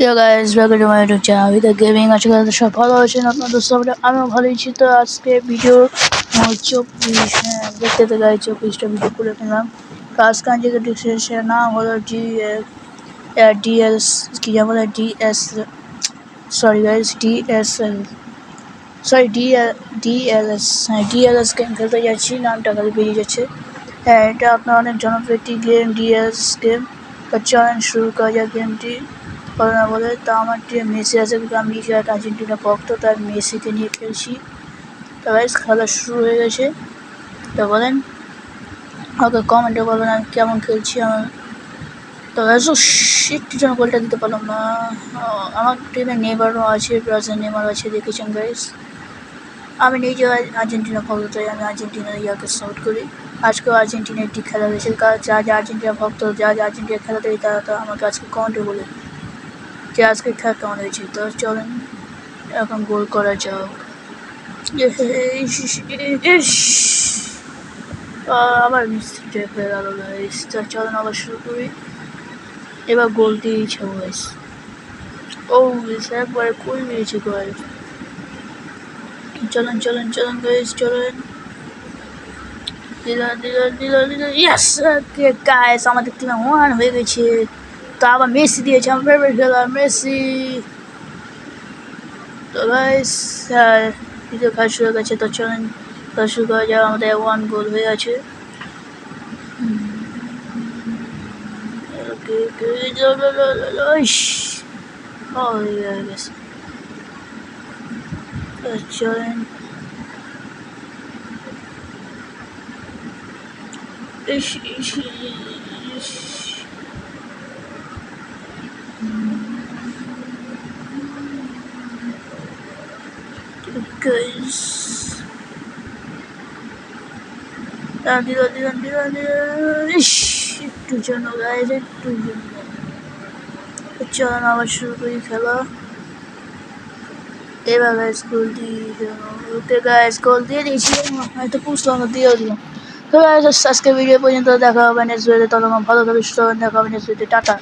Yo guys, welcome to my YouTube channel with the gaming. আশা করি সব ভালো আছেন আপনাদের সবাই। আমিও ভালোই আছি। তো আজকে ভিডিও 24 দেখতে তো গাইজ 24টা ভিডিও করে ফেললাম। তো আজকে আজকে ডিসক্রিপশনের নাম হলো ডিএস কি যেন বলে DS sorry guys DSL sorry DLS DLS game খেলতে যাচ্ছি, নামটা খালি বেরিয়ে যাচ্ছে। হ্যাঁ, এটা আপনার অনেক জনপ্রিয় একটি গেম ডিএলএস গেম। তো চলেন শুরু করা যাক গেমটি। বলে না বলে তো আমার টিমে মেসি আছে, কিন্তু আমি নিজে এক আর্জেন্টিনা ভক্ত, তাই মেসিকে নিয়ে খেলছি। তো গাইস খেলা শুরু হয়ে গেছে। তো বলেন আমাকে কমেন্টে বলবেন আমি কেমন খেলছি। তো গাইস একটু যেন গোলটা দিতে পারলাম না। আমার টিমে নেইমারও আছে, ব্রাজিল নেইমার আছে, দেখেছেন গাইস। আমি নিজে আর্জেন্টিনা ভক্ত, তাই আমি আর্জেন্টিনার ইয়াকে সাপোর্ট করি। আজকেও আর্জেন্টিনা একটি খেলা হয়েছে, যা আর্জেন্টিনা ভক্ত, যা আর্জেন্টিনা খেলা দেখি তারা আমাকে আজকে কমেন্টে বলে যে আজকে খেলা কেমন হয়েছে। তো চলেন এখন গোল করা যাক। আবার মিস্টেক হয়ে গেল গাইস। তো চলেন আবার শুরু করি। এবার গোল দিয়েই যাবো গাইস। ও একবারে করে দিয়েছে গোল। চলেন চলেন চলেন গাইস চলেন। ইয়েস গাইস, আমাদের টিমে 1 হয়ে গেছে। তো আবার মেসি দিয়েছে, আমার ফেভারিট খেলোয়াড় মেসি। তো গাইস ভিডিও কাজ শুরু হয়ে গেছে। তো চলেন কাজ শুরু করা যাক। আমাদের 1 গোল হয়ে আছে। চলেন guys, একটু জন্য গাইজ, একটু জন্য। চলেন আবার শুরু করি খেলা। এবার গাইজ গোল দিয়ে ওকে গাইজ গোল দিয়ে দিয়েছি, হয়তো পুষলাম না, দিয়েও দিলাম। তো গাইজ আজকে ভিডিও পর্যন্ত দেখা হবে নেক্সট ভিডিওতে। ততক্ষণ ভালো থাকবে, সুস্থ থাকবেন, দেখা হবে নেক্সট ভিডিওতে। টাটা।